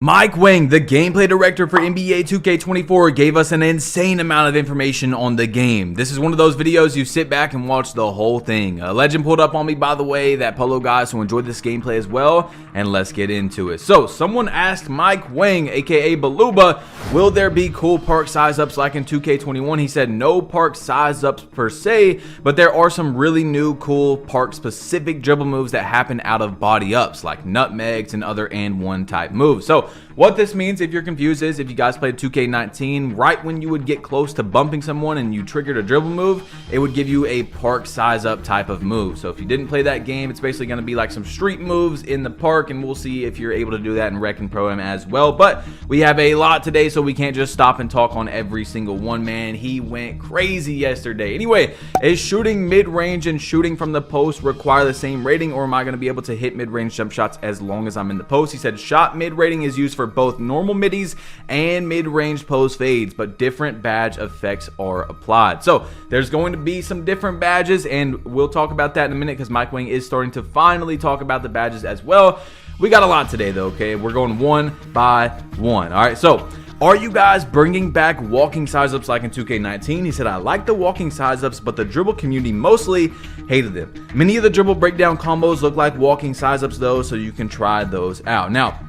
Mike Wang, the gameplay director for NBA 2K24, gave us an insane amount of information on the game. This is one of those videos you sit back and watch the whole thing. A legend pulled up on me, by the way, that Polo guy, so enjoy this gameplay as well, and let's get into it. So, someone asked Mike Wang, aka Baluba, will there be cool park size ups like in 2K21? He said no park size ups per se, but there are some really new cool park specific dribble moves that happen out of body ups, like nutmegs and other and one type moves. So, what this means, if you're confused, is if you guys played 2K19, right when you would get close to bumping someone and you triggered a dribble move, it would give you a park size up type of move. So if you didn't play that game, it's basically going to be like some street moves in the park, and we'll see if you're able to do that in Rec and Pro-Am as well. But we have a lot today, so we can't just stop and talk on every single one, man. He went crazy yesterday. Anyway, is shooting mid-range and shooting from the post require the same rating, or am I going to be able to hit mid-range jump shots as long as I'm in the post? He said shot mid-rating is used for both normal middies and mid-range post fades, but different badge effects are applied. So there's going to be some different badges, and we'll talk about that in a minute because Mike Wang is starting to finally talk about the badges as well. We got a lot today though, okay? We're going one by one. All right, so are you guys bringing back walking size ups like in 2K19? He said, I like the walking size ups, but the dribble community mostly hated them. Many of the dribble breakdown combos look like walking size ups though, so you can try those out. Now,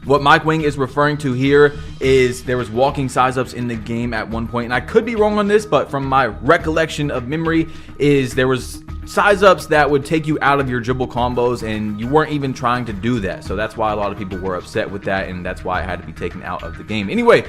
what Mike Wang is referring to here is there was walking size ups in the game at one point, and I could be wrong on this, but from my recollection of memory is there was size ups that would take you out of your dribble combos, and you weren't even trying to do that. So that's why a lot of people were upset with that, and that's why it had to be taken out of the game. Anyway,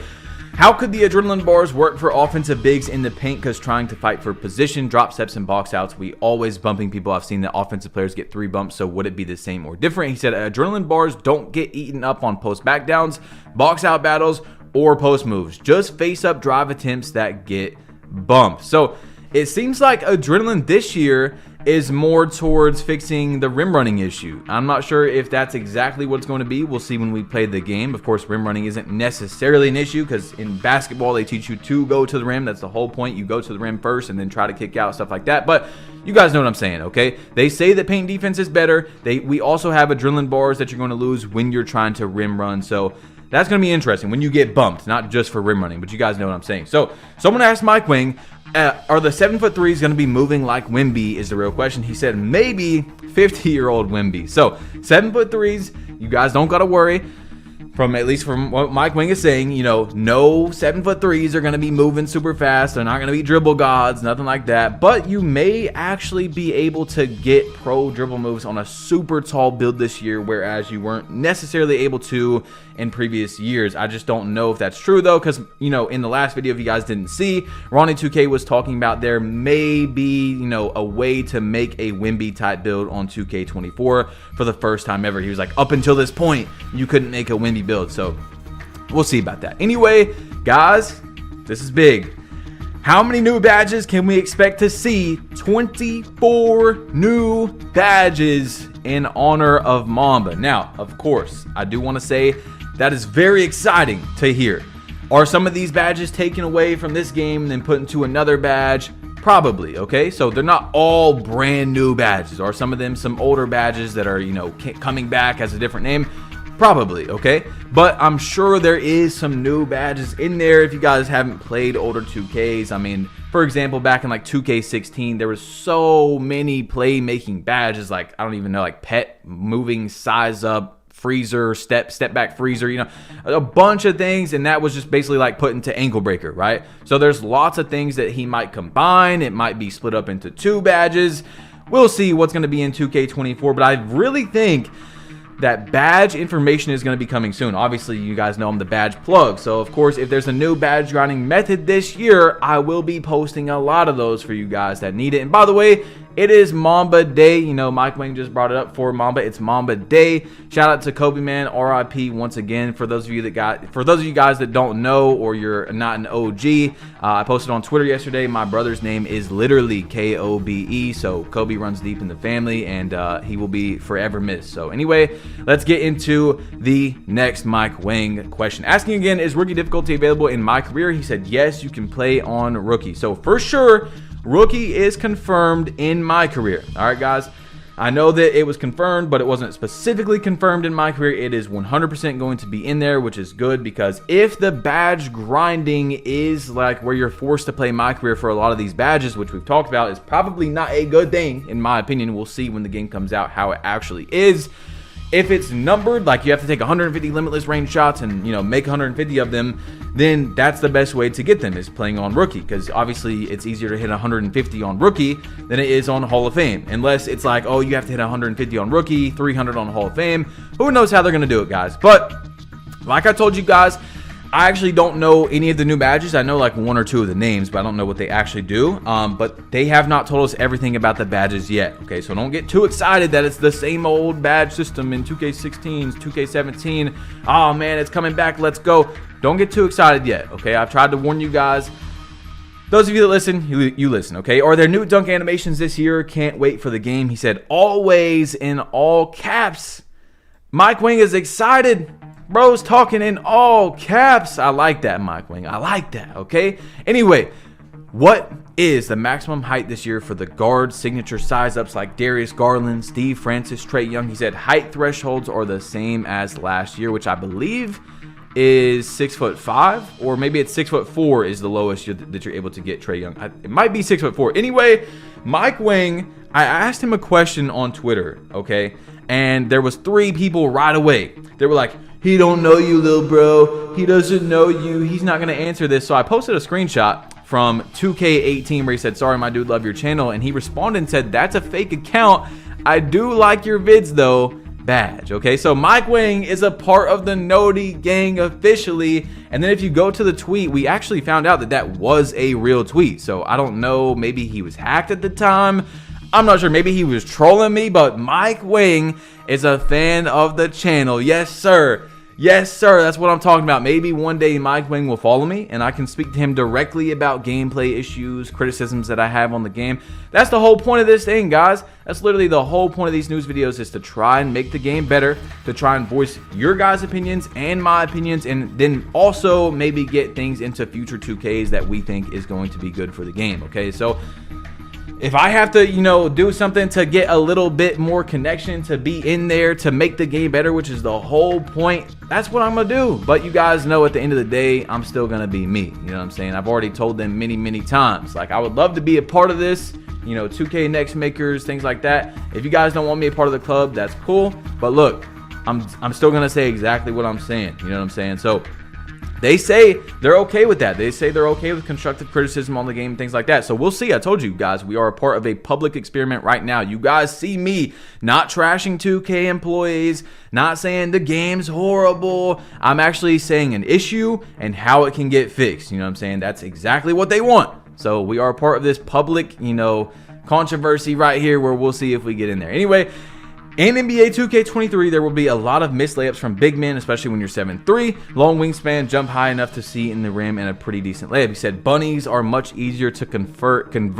how could the adrenaline bars work for offensive bigs in the paint? Because trying to fight for position, drop steps, and box outs, we always bumping people. I've seen that offensive players get 3 bumps, so would it be the same or different? He said adrenaline bars don't get eaten up on post back downs, box out battles, or post moves. Just face up drive attempts that get bumped. So it seems like adrenaline this year is more towards fixing the rim running issue. I'm not sure if that's exactly what it's going to be. We'll see when we play the game. Of course, rim running isn't necessarily an issue because in basketball, they teach you to go to the rim. That's the whole point. You go to the rim first and then try to kick out, stuff like that. But you guys know what I'm saying, okay? They say that paint defense is better. We also have adrenaline bars that you're going to lose when you're trying to rim run. So that's going to be interesting when you get bumped, not just for rim running, but you guys know what I'm saying. So someone asked Mike Wang, are the 7'3" going to be moving like Wemby is the real question. He said maybe 50-year-old Wemby. So 7'3", you guys don't got to worry. At least from what Mike Wang is saying, you know, no 7'3" are going to be moving super fast. They're not going to be dribble gods, nothing like that. But you may actually be able to get pro dribble moves on a super tall build this year, whereas you weren't necessarily able to in previous years. I just don't know if that's true though, because, you know, in the last video, if you guys didn't see, Ronnie2K was talking about there may be, you know, a way to make a Wemby type build on 2K24 for the first time ever. He was like, up until this point, you couldn't make a Wemby build. So we'll see about that. Anyway, guys, this is big. How many new badges can we expect to see? 24 new badges in honor of Mamba. Now, of course, I do want to say that is very exciting to hear. Are some of these badges taken away from this game and then put into another badge? Probably, okay? So they're not all brand new badges. Are some of them some older badges that are, you know, coming back as a different name? Probably, okay? But I'm sure there is some new badges in there if you guys haven't played older 2Ks. I mean, for example, back in like 2K16, there was so many playmaking badges, like, I don't even know, like pet, moving, size up, freezer, step back freezer, you know, a bunch of things, and that was just basically like put into ankle breaker, right? So there's lots of things that he might combine. It might be split up into 2 badges. We'll see what's going to be in 2K24, but I really think that badge information is going to be coming soon. Obviously, you guys know I'm the badge plug. So, of course, if there's a new badge grinding method this year, I will be posting a lot of those for you guys that need it. And by the way, it is Mamba Day. You know, Mike Wang just brought it up for Mamba. It's Mamba Day. Shout out to Kobe, man. RIP once again. For those of you guys that don't know, or you're not an OG, I posted on Twitter yesterday. My brother's name is literally Kobe. So Kobe runs deep in the family, and he will be forever missed. So anyway, let's get into the next Mike Wang question. Asking again, is rookie difficulty available in MyCareer? He said yes, you can play on rookie. So for sure, rookie is confirmed in MyCareer. All right, guys. I know that it was confirmed, but it wasn't specifically confirmed in MyCareer. It is 100% going to be in there, which is good, because if the badge grinding is like where you're forced to play MyCareer for a lot of these badges, which we've talked about, is probably not a good thing, in my opinion. We'll see when the game comes out how it actually is. If it's numbered, like you have to take 150 limitless range shots and, you know, make 150 of them, then that's the best way to get them, is playing on rookie, because obviously it's easier to hit 150 on rookie than it is on Hall of Fame, unless it's like, oh, you have to hit 150 on rookie, 300 on Hall of Fame. Who knows how they're going to do it, guys? But like I told you guys, I actually don't know any of the new badges. I know like one or two of the names, but I don't know what they actually do. But they have not told us everything about the badges yet. Okay, so don't get too excited that it's the same old badge system in 2K16, 2K17. Oh man, it's coming back. Let's go. Don't get too excited yet. Okay, I've tried to warn you guys. Those of you that listen, you listen, okay? Are there new dunk animations this year? Can't wait for the game. He said, always in all caps. Mike Wing is excited. Bro's talking in all caps. I like that, Mike Wing. I like that, okay? Anyway, what is the maximum height this year for the guard signature size ups like Darius Garland, Steve Francis, Trae Young? He said height thresholds are the same as last year, which I believe is 6'5", or maybe it's 6'4" is the lowest that you're able to get Trae Young. It might be 6'4". Anyway, Mike Wing, I asked him a question on Twitter, okay? And there was 3 people right away. They were like, he don't know you, little bro. He doesn't know you. He's not going to answer this. So I posted a screenshot from 2K18 where he said, sorry, my dude, love your channel. And he responded and said, that's a fake account. I do like your vids, though. Badge. Okay, so Mike Wing is a part of the Noti gang officially. And then if you go to the tweet, we actually found out that that was a real tweet. So I don't know. Maybe he was hacked at the time. I'm not sure. Maybe he was trolling me, but Mike Wing is a fan of the channel. Yes, sir. Yes, sir. That's what I'm talking about. Maybe one day Mike Wing will follow me and I can speak to him directly about gameplay issues, criticisms that I have on the game. That's the whole point of this thing, guys. That's literally the whole point of these news videos, is to try and make the game better, to try and voice your guys' opinions and my opinions, and then also maybe get things into future 2Ks that we think is going to be good for the game, okay? So if I have to, you know, do something to get a little bit more connection, to be in there, to make the game better, which is the whole point, that's what I'm going to do. But you guys know at the end of the day, I'm still going to be me. You know what I'm saying? I've already told them many, many times. Like, I would love to be a part of this, you know, 2K next makers, things like that. If you guys don't want me a part of the club, that's cool. But look, I'm still going to say exactly what I'm saying. You know what I'm saying? So they say they're okay with that. They say they're okay with constructive criticism on the game, things like that. So we'll see. I told you guys, we are a part of a public experiment right now. You guys see me not trashing 2K employees, not saying the game's horrible. I'm actually saying an issue and how it can get fixed. You know what I'm saying? That's exactly what they want. So we are a part of this public, you know, controversy right here, where we'll see if we get in there. Anyway, in NBA 2K23, there will be a lot of missed layups from big men, especially when you're 7'3", long wingspan, jump high enough to see in the rim, and a pretty decent layup. He said bunnies are much easier to convert in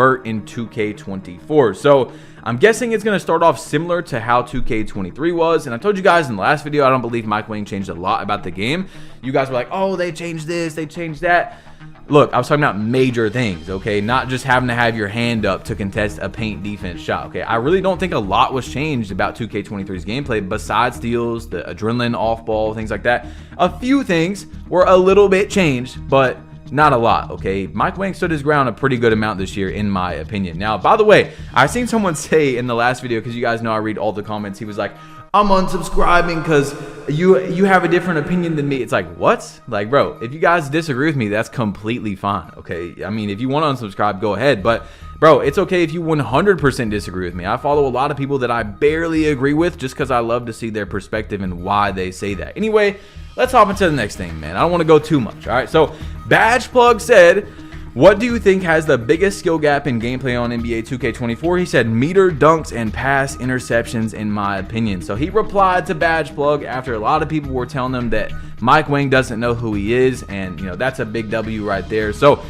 2K24. So I'm guessing it's going to start off similar to how 2K23 was. And I told you guys in the last video, I don't believe Mike Wing changed a lot about the game. You guys were like, oh, they changed this, they changed that. Look, I was talking about major things, okay? Not just having to have your hand up to contest a paint defense shot, okay? I really don't think a lot was changed about 2K23's gameplay besides steals, the adrenaline off ball, things like that. A few things were a little bit changed, but not a lot, okay? Mike Wing stood his ground a pretty good amount this year, in my opinion. Now, by the way, I seen someone say in the last video, because you guys know I read all the comments, he was like, I'm unsubscribing because you have a different opinion than me. It's like, what? Like, bro, if you guys disagree with me, that's completely fine, okay? I mean, if you want to unsubscribe, go ahead. But, bro, it's okay if you 100% disagree with me. I follow a lot of people that I barely agree with just because I love to see their perspective and why they say that. Anyway, let's hop into the next thing, man. I don't want to go too much, all right? So, Badge Plug said, what do you think has the biggest skill gap in gameplay on NBA 2K24? He said meter dunks and pass interceptions, in my opinion. So he replied to Badge Plug after a lot of people were telling him that Mike Wing doesn't know who he is, and you know, that's a big W right there. So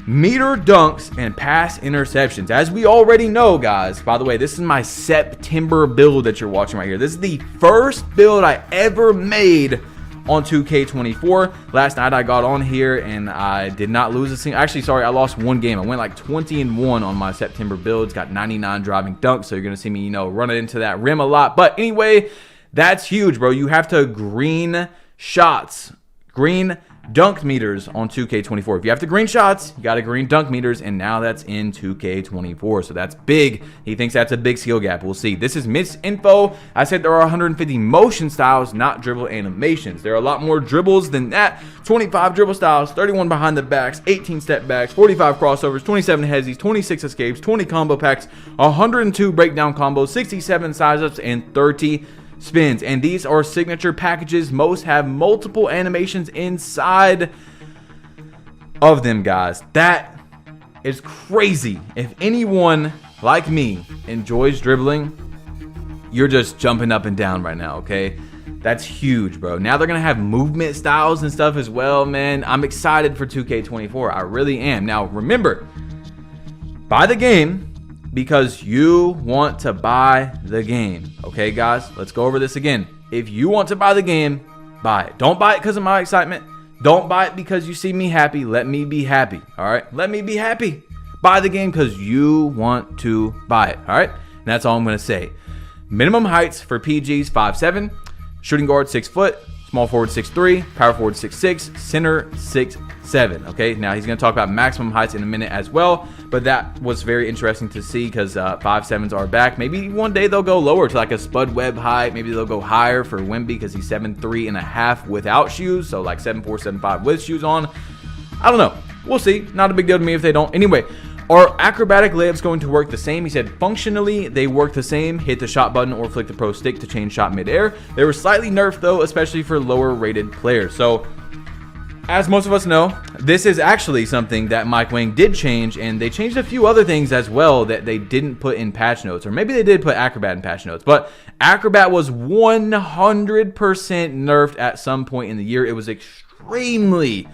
meter dunks and pass interceptions, as we already know, guys. By the way, this is my September build that you're watching right here. This is the first build I ever made on 2K24. Last night I got on here and I did not lose a single. Actually, sorry, I lost one game. I went like 20-1 on my September builds. Got 99 driving dunks, so you're gonna see me, running into that rim a lot. But anyway, that's huge, bro. You have to green shots, green dunk meters on 2K24. If you have to green shots, you got to green dunk meters, and now that's in 2K24. So that's big. He thinks that's a big skill gap. We'll see. This is misinfo. I said there are 150 motion styles, not dribble animations. There are a lot more dribbles than that. 25 dribble styles, 31 behind the backs, 18 step backs, 45 crossovers, 27 headzies, 26 escapes, 20 combo packs, 102 breakdown combos, 67 size ups, and 30 spins. And these are signature packages. Most have multiple animations inside of them, guys. That is crazy. If anyone like me enjoys dribbling, you're just jumping up and down right now, okay? That's huge, bro. Now they're gonna have movement styles and stuff as well, man. I'm excited for 2K24. I really am. Now remember, buy the game because you want to buy the game. Okay, guys, let's go over this again. If you want to buy the game, buy it. Don't buy it because of my excitement. Don't buy it because you see me happy. Let me be happy. All right, let me be happy. Buy the game because you want to buy it. All right, and that's all I'm gonna say. Minimum heights for PGs 5'7", shooting guard 6 foot, small forward 6'3", power forward 6'6", center 6'7". Okay, now he's going to talk about maximum heights in a minute as well, but that was very interesting to see because 5'7s are back. Maybe one day they'll go lower to like a Spud Webb height. Maybe they'll go higher for Wemby because he's 7'3.5" without shoes, so like 7'4", 7'5" with shoes on. I don't know. We'll see. Not a big deal to me if they don't. Anyway, are acrobatic layups going to work the same? He said functionally they work the same. Hit the shot button or flick the pro stick to change shot midair. They were slightly nerfed though, especially for lower rated players. So as most of us know, this is actually something that Mike Wang did change, and they changed a few other things as well that they didn't put in patch notes, or maybe they did put Acrobat in patch notes, but Acrobat was 100% nerfed at some point in the year. It was extremely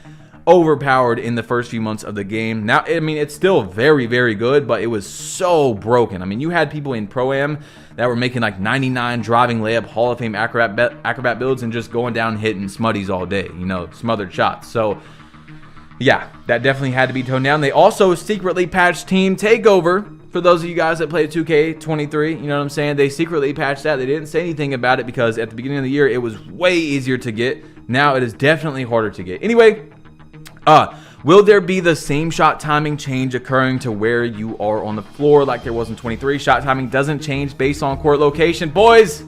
overpowered in the first few months of the game. Now, I mean, it's still very, very good, but it was so broken. I mean, you had people in Pro-Am that were making like 99 driving layup Hall of Fame acrobat builds and just going down hitting smutties all day, smothered shots. So yeah, that definitely had to be toned down. They also secretly patched Team Takeover. For those of you guys that played 2K23, you know what I'm saying? They secretly patched that. They didn't say anything about it because at the beginning of the year, it was way easier to get. Now it is definitely harder to get. Anyway, will there be the same shot timing change occurring to where you are on the floor like there was in 23? Shot timing doesn't change based on court location. Boys,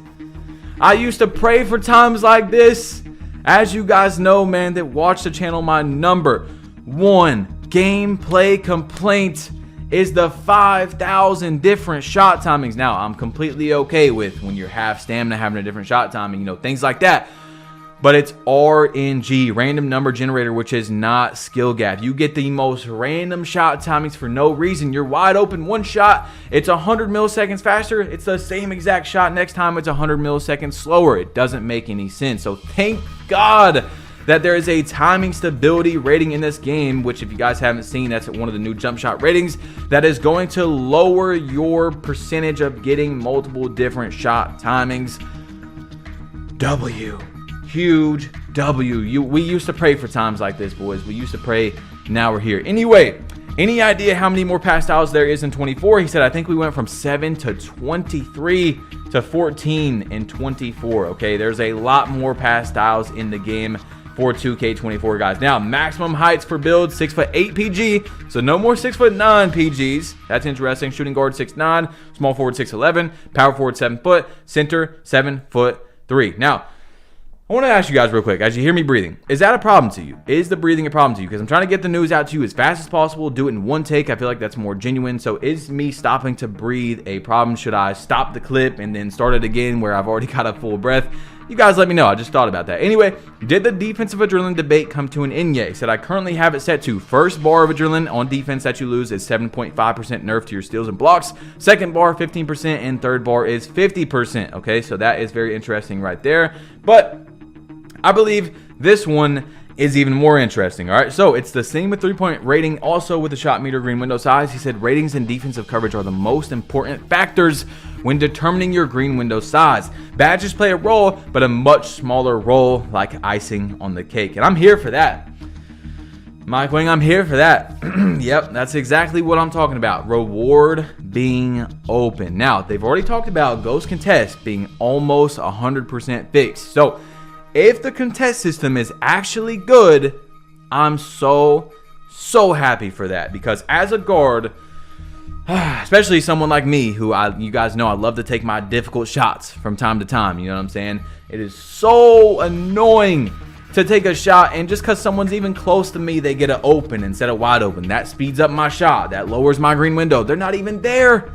I used to pray for times like this. As you guys know, man, that watch the channel, my number one gameplay complaint is the 5,000 different shot timings. Now, I'm completely okay with when you're half stamina having a different shot timing, things like that. But it's RNG, random number generator, which is not skill gap. You get the most random shot timings for no reason. You're wide open, one shot, it's 100 milliseconds faster. It's the same exact shot. Next time, it's 100 milliseconds slower. It doesn't make any sense. So thank God that there is a timing stability rating in this game, which if you guys haven't seen, that's one of the new jump shot ratings that is going to lower your percentage of getting multiple different shot timings. Huge W. We used to pray for times like this, boys. We used to pray. Now we're here. Anyway, any idea how many more pass styles there is in 24? He said, I think we went from 7 to 23 to 14 in 24. Okay, there's a lot more pass styles in the game for 2K24, guys. Now, maximum heights for builds 6'8" PG, so no more 6'9" PGs. That's interesting. Shooting guard 6'9", small forward 6'11", power forward 7 foot, center 7'3". Now, I want to ask you guys real quick, as you hear me breathing, is that a problem to you? Is the breathing a problem to you? Because I'm trying to get the news out to you as fast as possible, do it in one take. I feel like that's more genuine. So is me stopping to breathe a problem? Should I stop the clip and then start it again where I've already got a full breath? You guys let me know. I just thought about that. Anyway, did the defensive adrenaline debate come to an end yet? He said, I currently have it set to first bar of adrenaline on defense that you lose is 7.5% nerf to your steals and blocks. Second bar, 15%, and third bar is 50%. Okay, so that is very interesting right there. But I believe this one is even more interesting. All right, so it's the same with 3-point rating, also with the shot meter, green window size. He said ratings and defensive coverage are the most important factors when determining your green window size. Badges play a role, but a much smaller role, like icing on the cake. And I'm here for that. Mike Wing, I'm here for that. Yep, that's exactly what I'm talking about. Reward being open. Now, they've already talked about ghost contest being almost 100% fixed. So if the contest system is actually good, I'm so happy for that, because as a guard, especially someone like me who you guys know I love to take my difficult shots from time to time, you know what I'm saying? It is so annoying to take a shot and just because someone's even close to me, they get it open instead of wide open. That speeds up my shot. That lowers my green window. They're not even there,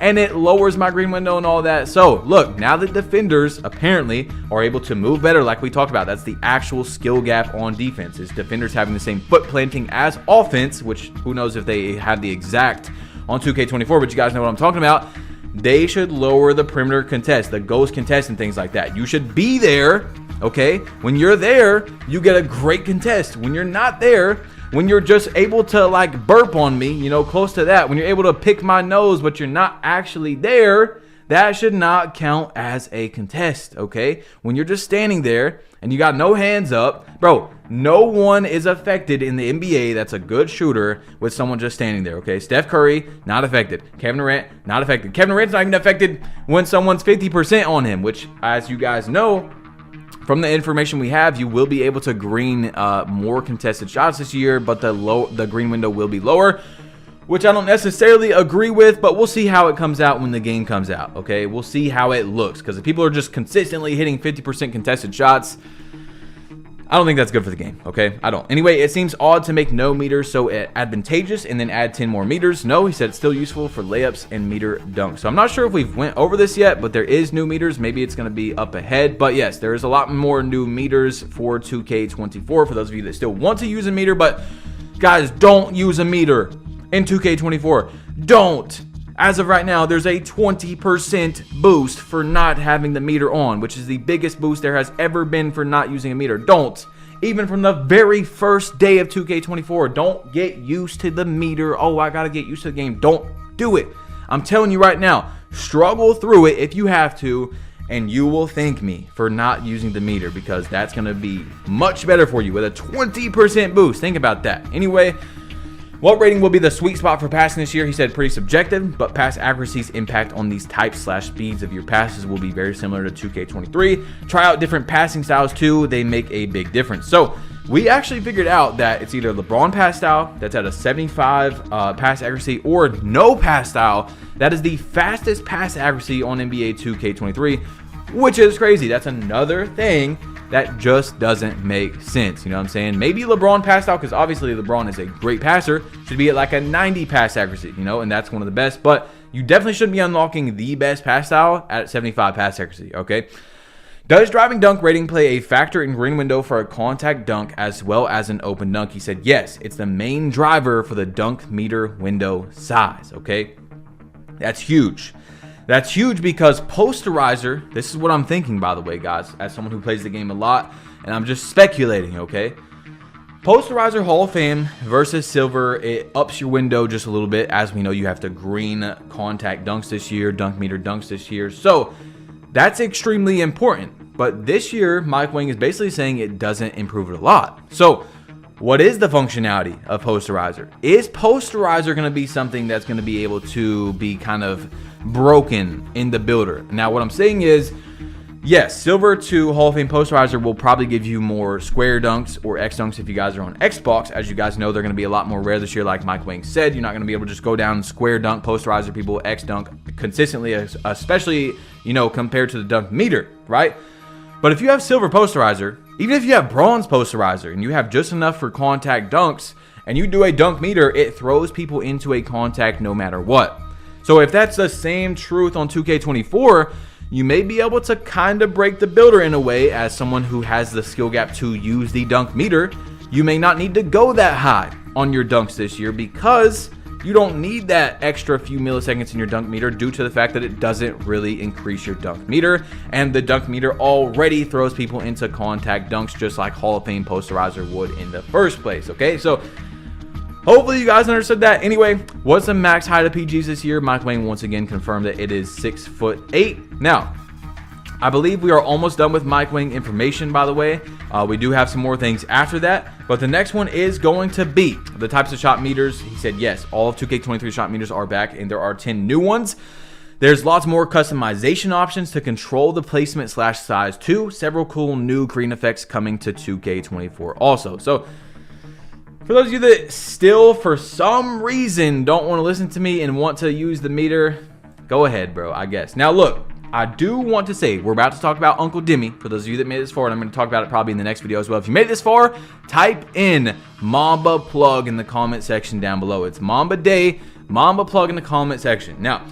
and it lowers my green window and all that. So look, now that defenders apparently are able to move better, like we talked about, that's the actual skill gap on defense, is defenders having the same foot planting as offense, which who knows if they have the exact on 2K24, but you guys know what I'm talking about. They should lower the perimeter contest, the ghost contest and things like that. You should be there, okay? When you're there, you get a great contest. When you're not there, when you're just able to like burp on me, you know, close to that, when you're able to pick my nose, but you're not actually there, that should not count as a contest, okay? When you're just standing there and you got no hands up, bro, no one is affected in the NBA that's a good shooter with someone just standing there, okay? Steph Curry, not affected. Kevin Durant, not affected. Kevin Durant's not even affected when someone's 50% on him, which, as you guys know, from the information we have, you will be able to green more contested shots this year, but the green window will be lower, which I don't necessarily agree with, but we'll see how it comes out when the game comes out, okay? We'll see how it looks, because if people are just consistently hitting 50% contested shots, I don't think that's good for the game, okay? I don't. Anyway, it seems odd to make no meters so advantageous and then add 10 more meters. No, he said it's still useful for layups and meter dunks. So I'm not sure if we've went over this yet, but there is new meters. Maybe it's going to be up ahead. But yes, there is a lot more new meters for 2K24 for those of you that still want to use a meter. But guys, don't use a meter in 2K24. Don't. As of right now, there's a 20% boost for not having the meter on, which is the biggest boost there has ever been for not using a meter. Don't. Even from the very first day of 2K24, don't get used to the meter. Oh, I got to get used to the game. Don't do it. I'm telling you right now, struggle through it if you have to, and you will thank me for not using the meter, because that's going to be much better for you with a 20% boost. Think about that. Anyway, what rating will be the sweet spot for passing this year? He said pretty subjective, but pass accuracy's impact on these types/speeds of your passes will be very similar to 2K23. Try out different passing styles too. They make a big difference. So we actually figured out that it's either LeBron pass style that's at a 75 pass accuracy, or no pass style that is the fastest pass accuracy on NBA 2K23, which is crazy. That's another thing that just doesn't make sense. You know what I'm saying? Maybe LeBron pass style, because obviously LeBron is a great passer, should be at like a 90 pass accuracy, you know, and that's one of the best. But you definitely shouldn't be unlocking the best pass style at 75 pass accuracy, okay? Does driving dunk rating play a factor in green window for a contact dunk as well as an open dunk? He said yes, it's the main driver for the dunk meter window size, okay? That's huge. That's huge because posterizer, this is what I'm thinking, by the way, guys, as someone who plays the game a lot, and I'm just speculating, okay? Posterizer Hall of Fame versus silver, it ups your window just a little bit. As we know, you have to green contact dunks this year, dunk meter dunks this year. So that's extremely important. But this year, Mike Wing is basically saying it doesn't improve it a lot. So what is the functionality of posterizer? Is posterizer going to be something that's going to be able to be kind of broken in the builder? Now, what I'm saying is, yes, silver to Hall of Fame posterizer will probably give you more square dunks or X dunks if you guys are on Xbox. As you guys know, they're going to be a lot more rare this year, like Mike Wing said. You're not going to be able to just go down and square dunk posterizer people X dunk consistently, especially, you know, compared to the dunk meter, right? But if you have silver posterizer, even if you have bronze posterizer and you have just enough for contact dunks and you do a dunk meter, it throws people into a contact no matter what. So if that's the same truth on 2K24, you may be able to kind of break the builder in a way. As someone who has the skill gap to use the dunk meter, you may not need to go that high on your dunks this year because you don't need that extra few milliseconds in your dunk meter due to the fact that it doesn't really increase your dunk meter, and the dunk meter already throws people into contact dunks just like Hall of Fame posterizer would in the first place. Okay, so hopefully you guys understood that. Anyway, what's the max height of PGs this year? Mike Wang once again confirmed that it is 6'8". Now, I believe we are almost done with Mike Wang information, by the way. We do have some more things after that, but the next one is going to be the types of shot meters. He said, yes, all of 2K23 shot meters are back, and there are 10 new ones. There's lots more customization options to control the placement / size too. Several cool new green effects coming to 2K24 also. So for those of you that still, for some reason, don't want to listen to me and want to use the meter, go ahead, bro, I guess. Now, look, I do want to say, we're about to talk about Uncle Dimmy. For those of you that made this far, and I'm going to talk about it probably in the next video as well. If you made it this far, type in Mamba Plug in the comment section down below. It's Mamba Day, Mamba Plug in the comment section. Now,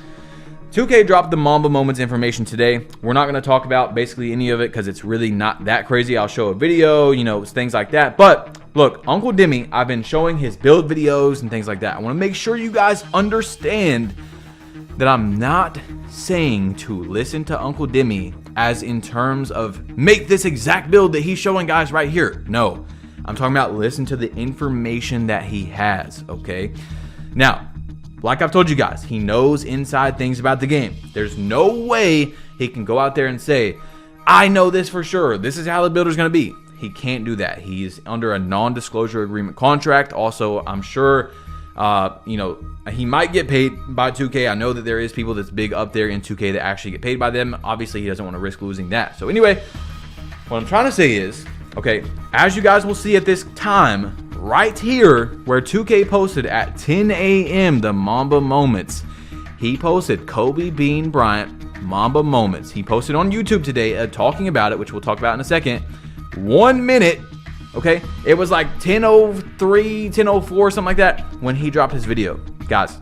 2K dropped the Mamba Moments information today. We're not going to talk about basically any of it because it's really not that crazy. I'll show a video, you know, things like that. But look, Uncle Dimmy, I've been showing his build videos and things like that. I want to make sure you guys understand that I'm not saying to listen to Uncle Dimmy as in terms of make this exact build that he's showing guys right here. No, I'm talking about listen to the information that he has, okay? Now, like I've told you guys, he knows inside things about the game. There's no way he can go out there and say, I know this for sure. This is how the builder's going to be. He can't do that. He's under a non-disclosure agreement contract. Also, I'm sure you know, he might get paid by 2K. I know that there is people that's big up there in 2K that actually get paid by them. Obviously, he doesn't want to risk losing that. So anyway, what I'm trying to say is, okay, as you guys will see at this time, right here, where 2K posted at 10 a.m. the Mamba Moments, he posted Kobe Bean Bryant Mamba Moments. He posted on YouTube today talking about it, which we'll talk about in a second. 1 minute. Okay, it was like 10:03, 10:04, something like that when he dropped his video. Guys,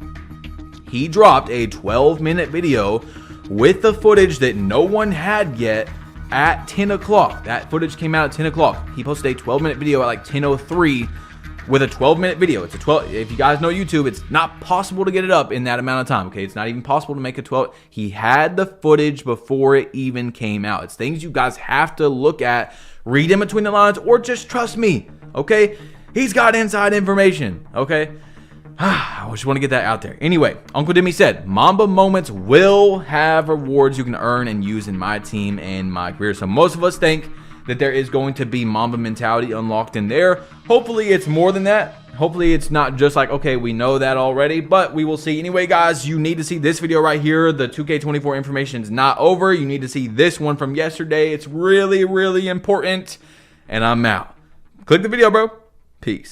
he dropped a 12-minute video with the footage that no one had yet at 10 o'clock. That footage came out at 10 o'clock. He posted a 12-minute video at like 10:03 with a 12-minute video. It's a 12. If you guys know YouTube, it's not possible to get it up in that amount of time. Okay, it's not even possible to make a 12. He had the footage before it even came out. It's things you guys have to look at, read in between the lines, or just trust me. Okay, he's got inside information. Okay, I just want to get that out there. Anyway, Uncle Dimmy said Mamba Moments will have rewards you can earn and use in my team and MyCareer. So most of us think that there is going to be Mamba mentality unlocked in there. Hopefully it's more than that. Hopefully it's not just like, okay, we know that already, but we will see. Anyway, guys, you need to see this video right here. The 2K24 information is not over. You need to see this one from yesterday. It's really, really important. And I'm out. Click the video, bro. Peace.